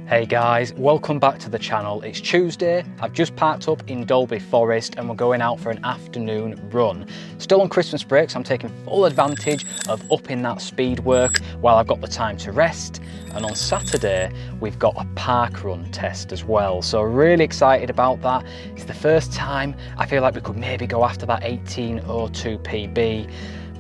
Hey guys, welcome back to the channel. It's Tuesday, I've just parked up in Dalby Forest and we're going out for an afternoon run. Still on Christmas break, so I'm taking full advantage of upping that speed work while I've got the time to rest. And on Saturday, we've got a park run test as well. So really excited about that. It's the first time I feel like we could maybe go after that 18:02 PB.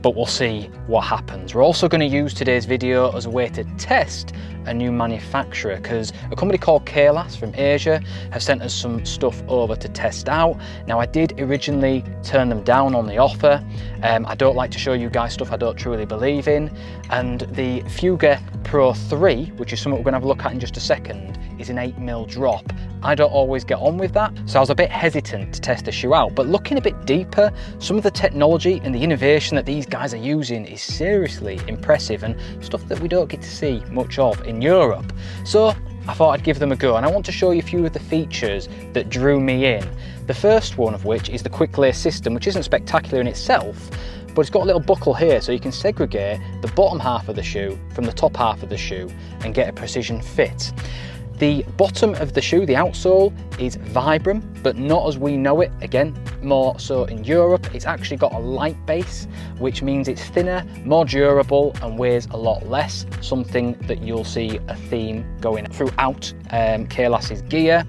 But we'll see what happens. We're also going to use today's video as a way to test a new manufacturer, because a company called KAILAS from Asia have sent us some stuff over to test out. Now, I did originally turn them down on the offer. I don't like to show you guys stuff I don't truly believe in. And the FUGA Pro 3, which is something we're going to have a look at in just a second, is an 8mm drop. I don't always get on with that, so I was a bit hesitant to test the shoe out. But looking a bit deeper, some of the technology and the innovation that these guys are using is seriously impressive and stuff that we don't get to see much of in Europe. So I thought I'd give them a go, and I want to show you a few of the features that drew me in. The first one of which is the quick lace system, which isn't spectacular in itself, but it's got a little buckle here so you can segregate the bottom half of the shoe from the top half of the shoe and get a precision fit. The bottom of the shoe, the outsole, is Vibram, but not as we know it. Again, more so in Europe. It's actually got a light base, which means it's thinner, more durable, and weighs a lot less. Something that you'll see a theme going throughout KAILAS's gear.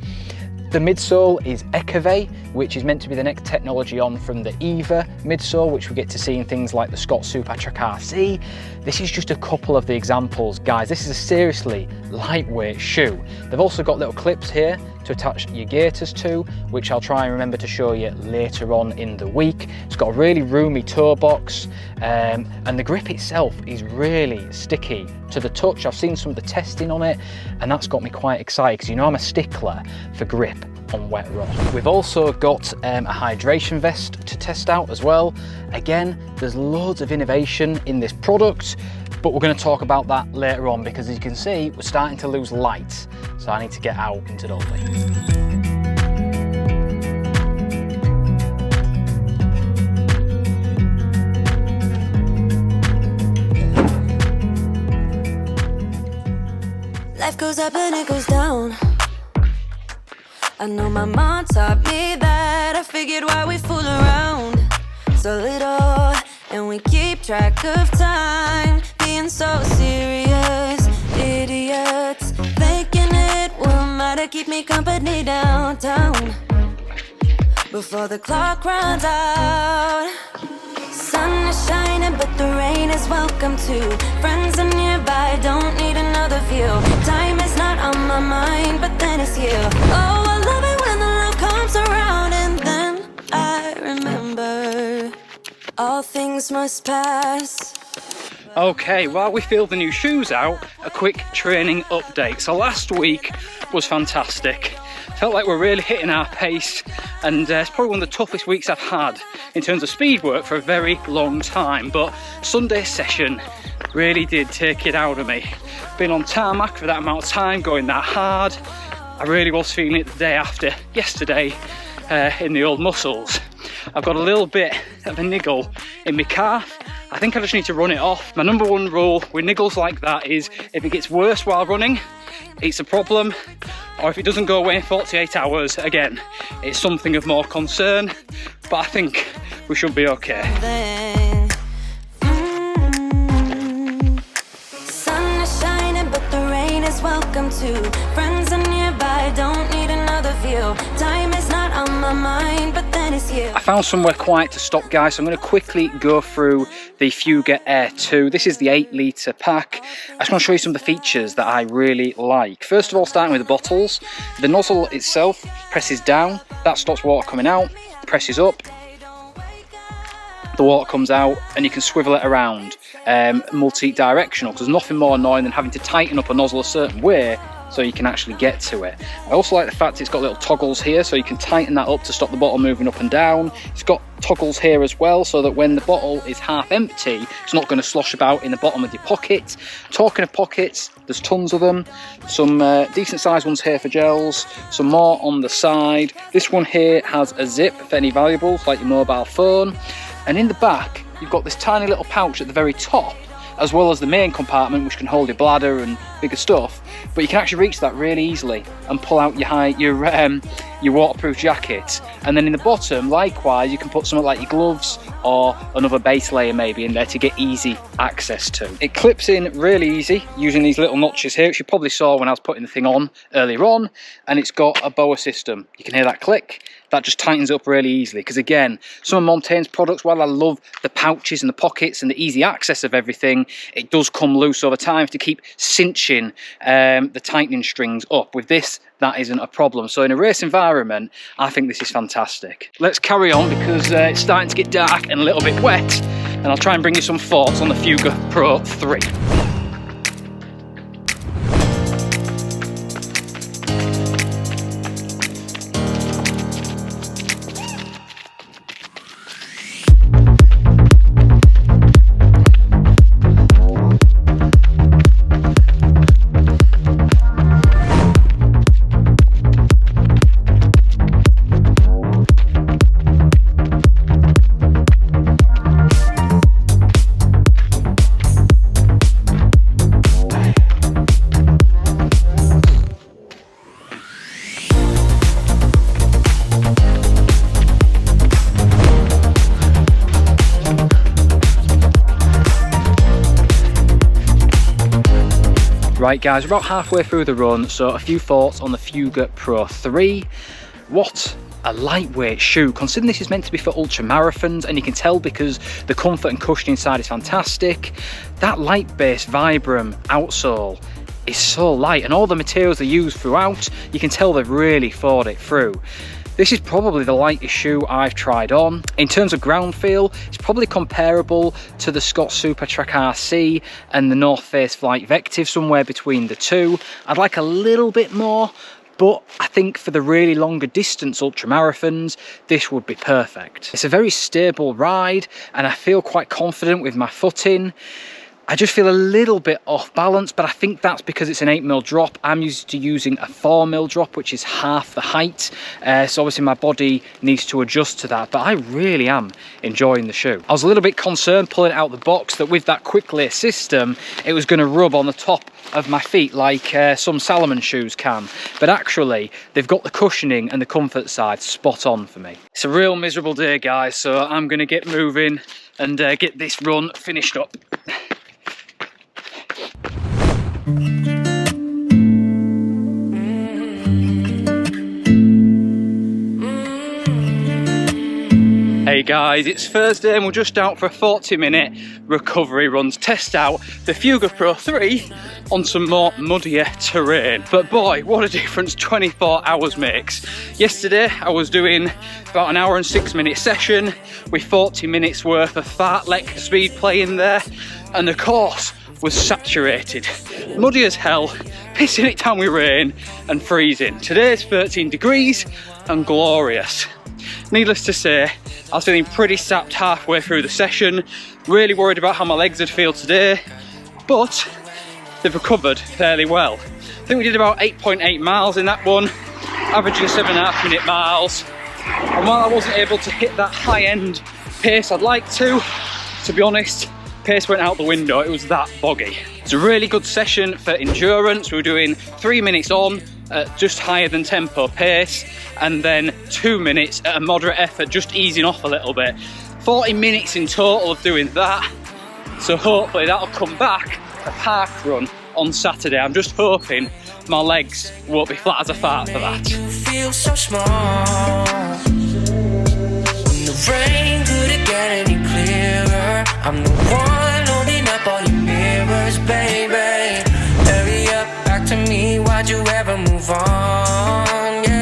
The midsole is Ekave, which is meant to be the next technology on from the EVA midsole, which we get to see in things like the Scott Supertrack RC. This is just a couple of the examples, guys. This is a seriously lightweight shoe. They've also got little clips here to attach your gaiters to, which I'll try and remember to show you later on in the week. It's got a really roomy toe box, and the grip itself is really sticky to the touch. I've seen some of the testing on it, and that's got me quite excited, because you know I'm a stickler for grip on wet rock. We've also got a hydration vest to test out as well. Again, there's loads of innovation in this product, but we're going to talk about that later on, because as you can see, we're starting to lose light, so I need to get out into Dalby. Life goes up and it goes down. I know my mom taught me that. I figured why we fool around so little, and we keep track of time, being so serious, idiots, thinking it will matter, keep me company downtown before the clock runs out. Sun is shining, but the rain is welcome too. Friends are nearby, don't need another view. Time is not on my mind, but then it's you. Oh, I love it when the love comes around, and then I remember all things must pass. Okay, while we feel the new shoes out, a quick training update. So last week was fantastic. Felt like we're really hitting our pace, and it's probably one of the toughest weeks I've had in terms of speed work for a very long time. But Sunday's session really did take it out of me. Been on tarmac for that amount of time, going that hard. I really was feeling it the day after yesterday in the old muscles. I've got a little bit of a niggle in my calf. I think I just need to run it off. My number one rule with niggles like that is if it gets worse while running, it's a problem, or if it doesn't go away in 48 hours, again, it's something of more concern, but I think we should be okay. Sun is shining, but the rain is welcome too. Friends are nearby, don't need another view. Time is not on my mind, but then it's you. I found somewhere quiet to stop, guys, so I'm going to quickly go through the FUGA Air 2. This is the 8-litre pack. I just want to show you some of the features that I really like. First of all, starting with the bottles. The nozzle itself presses down, that stops water coming out, presses up, the water comes out, and you can swivel it around, multi-directional, because there's nothing more annoying than having to tighten up a nozzle a certain way so you can actually get to it. I also like the fact it's got little toggles here, so you can tighten that up to stop the bottle moving up and down. It's got toggles here as well, so that when the bottle is half empty, it's not going to slosh about in the bottom of your pocket. Talking of pockets, there's tons of them. Some decent sized ones here for gels, some more on the side. This one here has a zip for any valuables like your mobile phone, and in the back you've got this tiny little pouch at the very top as well as the main compartment, which can hold your bladder and bigger stuff. But you can actually reach that really easily and pull out your waterproof jacket. And then in the bottom, likewise, you can put something like your gloves or another base layer maybe in there to get easy access to. It clips in really easy using these little notches here, which you probably saw when I was putting the thing on earlier on, and it's got a boa system. You can hear that click. That just tightens up really easily, because again, some of Montaigne's products, while I love the pouches and the pockets and the easy access of everything, it does come loose over time to keep cinching the tightening strings up. With this, that isn't a problem. So in a race environment, I think this is fantastic. Let's carry on, because it's starting to get dark and a little bit wet, and I'll try and bring you some thoughts on the FUGA Pro 3. Right guys, we're about halfway through the run, so a few thoughts on the FUGA Pro 3. What a lightweight shoe, considering this is meant to be for ultramarathons, and you can tell because the comfort and cushion inside is fantastic. That light base Vibram outsole is so light, and all the materials they use throughout, you can tell they've really thought it through. This is probably the lightest shoe I've tried on. In terms of ground feel, it's probably comparable to the Scott Supertrack RC and the North Face Flight Vective, somewhere between the two. I'd like a little bit more, but I think for the really longer distance ultramarathons, this would be perfect. It's a very stable ride, and I feel quite confident with my footing. I just feel a little bit off balance, but I think that's because it's an 8mm drop. I'm used to using a 4mm drop, which is half the height. So obviously my body needs to adjust to that, but I really am enjoying the shoe. I was a little bit concerned pulling it out the box that with that quick lace system, it was going to rub on the top of my feet like some Salomon shoes can. But actually, they've got the cushioning and the comfort side spot on for me. It's a real miserable day, guys, so I'm going to get moving and get this run finished up. Hey guys, it's Thursday and we're just out for a 40-minute recovery run to test out the FUGA Pro 3 on some more muddier terrain. But boy, what a difference 24 hours makes. Yesterday I was doing about an hour and 6-minute session with 40 minutes worth of fartlek speed play in there, and the course was saturated, muddy as hell, pissing it down with rain and freezing. Today's 13 degrees and glorious. Needless to say, I was feeling pretty sapped halfway through the session, really worried about how my legs would feel today, but they've recovered fairly well. I think we did about 8.8 miles in that one, averaging 7.5 minute miles. And while I wasn't able to hit that high end pace I'd like to be honest, pace went out the window, it was that boggy. It's a really good session for endurance. We were doing 3 minutes on at just higher than tempo pace, and then 2 minutes at a moderate effort, just easing off a little bit. 40 minutes in total of doing that, so hopefully that'll come back a park run on Saturday. I'm just hoping my legs won't be flat as a fart for that. You feel so small. When the rain couldn't get any clearer, I'm the one holding up all your mirrors, baby. Hurry up, back to me, why'd you ever move on, yeah.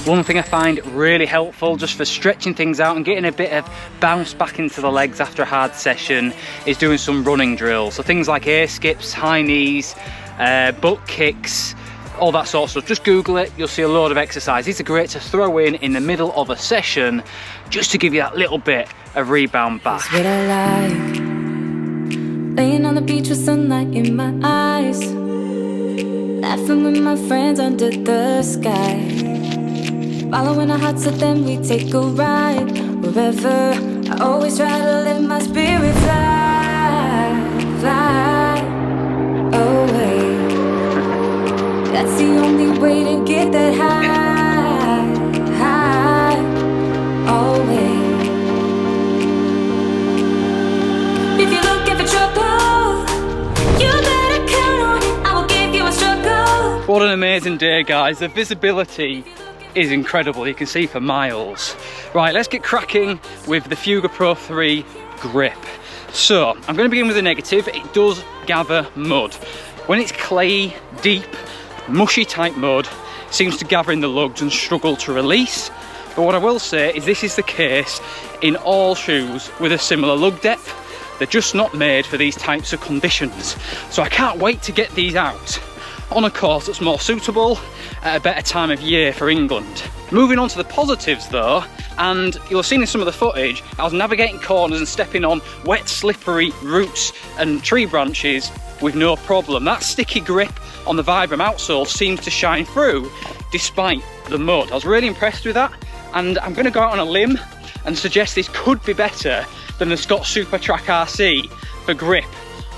One thing I find really helpful just for stretching things out and getting a bit of bounce back into the legs after a hard session is doing some running drills. So things like air skips, high knees, butt kicks, all that sort of stuff. Just Google it, you'll see a load of exercises. These are great to throw in the middle of a session just to give you that little bit of rebound back. That's what I like. Laying on the beach with sunlight in my eyes, laughing with my friends under the sky, following our hearts so then we take a ride. Wherever, I always try to let my spirit fly. fly away. That's the only way to get that high always. If you're looking for trouble, you better count on it. I will give you a struggle. What an amazing day, guys. The visibility is incredible. You can see for miles. Right, let's get cracking with the FUGA Pro 3 grip. So, I'm going to begin with the negative. It does gather mud. When it's clay, deep, mushy type mud, it seems to gather in the lugs and struggle to release. But what I will say is this is the case in all shoes with a similar lug depth. They're just not made for these types of conditions. So I can't wait to get these out on a course that's more suitable at a better time of year for England. Moving on to the positives though, and you'll have seen in some of the footage, I was navigating corners and stepping on wet, slippery roots and tree branches with no problem. That sticky grip on the Vibram outsole seems to shine through despite the mud. I was really impressed with that, and I'm going to go out on a limb and suggest this could be better than the Scott Super Track RC for grip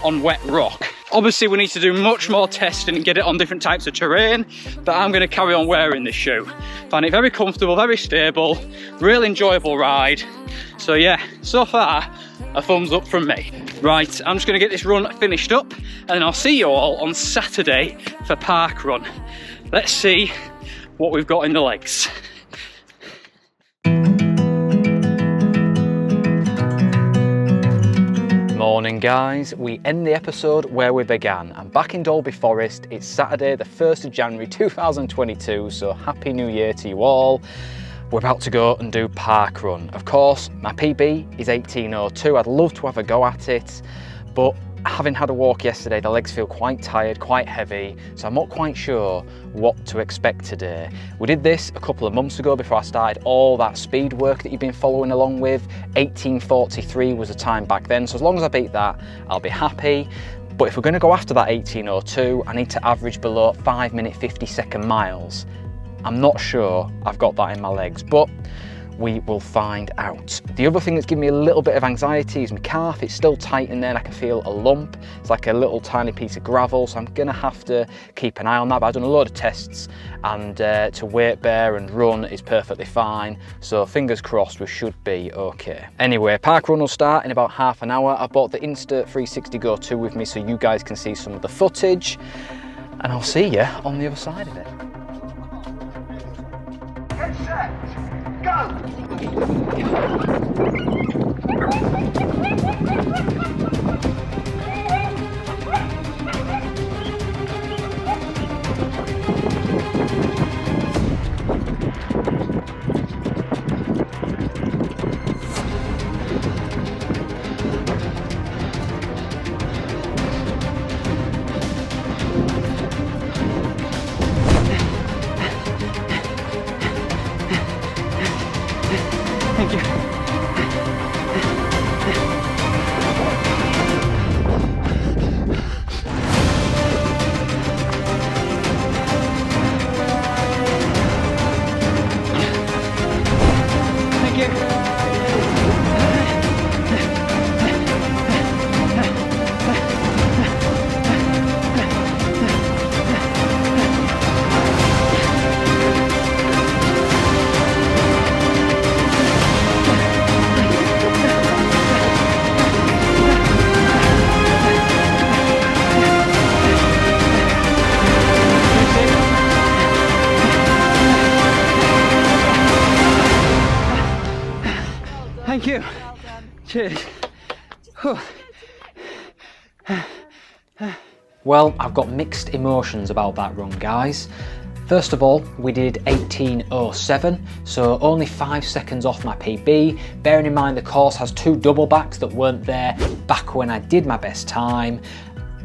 on wet rock. Obviously we need to do much more testing and get it on different types of terrain, but I'm going to carry on wearing this shoe. Find it very comfortable, very stable, real enjoyable ride. So yeah, so far a thumbs up from me. Right, I'm just going to get this run finished up and then I'll see you all on Saturday for Park Run. Let's see what we've got in the legs. Morning guys, we end the episode where we began. I'm back in Dalby Forest. It's Saturday the 1st of January 2022, so happy new year to you all. We're about to go and do Park Run. Of course, my PB is 18:02. I'd love to have a go at it, but having had a walk yesterday, the legs feel quite tired, quite heavy, so I'm not quite sure what to expect today. We did this a couple of months ago before I started all that speed work that you've been following along with. 18:43 was the time back then, so as long as I beat that, I'll be happy. But if we're going to go after that 18:02, I need to average below 5-minute 50-second miles. I'm not sure I've got that in my legs, but we will find out. The other thing that's giving me a little bit of anxiety is my calf. It's still tight in there and I can feel a lump. It's like a little tiny piece of gravel, so I'm gonna have to keep an eye on that. But I've done a load of tests and to weight bear and run is perfectly fine. So fingers crossed we should be okay. Anyway, Park Run will start in about half an hour. I bought the Insta 360 Go 2 with me so you guys can see some of the footage. And I'll see you on the other side of it. Get set! Go! Thank you. Thank you. Thank you. Cheers. Well, I've got mixed emotions about that run, guys. First of all, we did 18:07, so only 5 seconds off my PB. Bearing in mind the course has 2 double backs that weren't there back when I did my best time.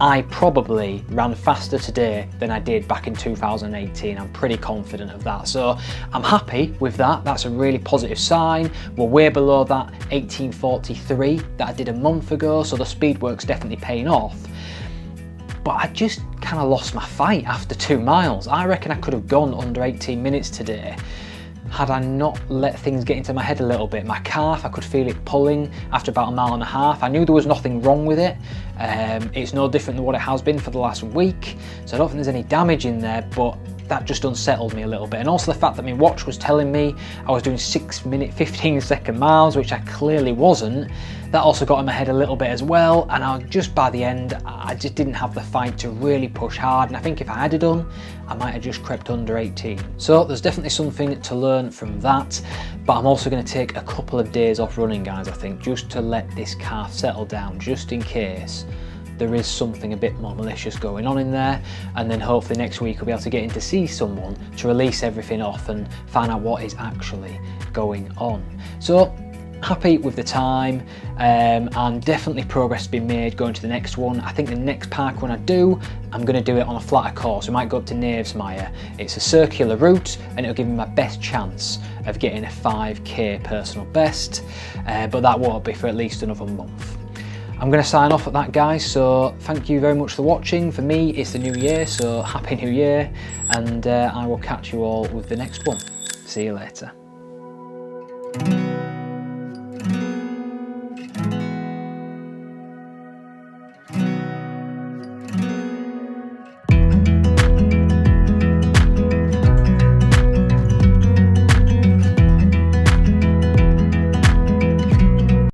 I probably ran faster today than I did back in 2018. I'm pretty confident of that. So I'm happy with that. That's a really positive sign. We're way below that 18:43 that I did a month ago, so the speed work's definitely paying off. But I just kind of lost my fight after 2 miles. I reckon I could have gone under 18 minutes today. had I not let things get into my head a little bit. My calf, I could feel it pulling after about 1.5 miles. I knew there was nothing wrong with it. It's no different than what it has been for the last week, so I don't think there's any damage in there, but that just unsettled me a little bit. And also the fact that my watch was telling me I was doing 6-minute 15-second miles, which I clearly wasn't. That also got in my head a little bit as well, and just by the end I just didn't have the fight to really push hard, and I think if I had done, I might have just crept under 18. So there's definitely something to learn from that, but I'm also going to take a couple of days off running, guys, I think, just to let this calf settle down, just in case there is something a bit more malicious going on in there, and then hopefully next week I'll be able to get in to see someone to release everything off and find out what is actually going on. So happy with the time, and definitely progress to be made going to the next one. I think the next park run I do, I'm going to do it on a flatter course. We might go up to Knavesmire. It's a circular route and it'll give me my best chance of getting a 5k personal best, but that won't be for at least another month. I'm going to sign off at that, guys, so thank you very much for watching. For me, it's the new year, so happy new year, and I will catch you all with the next one. See you later.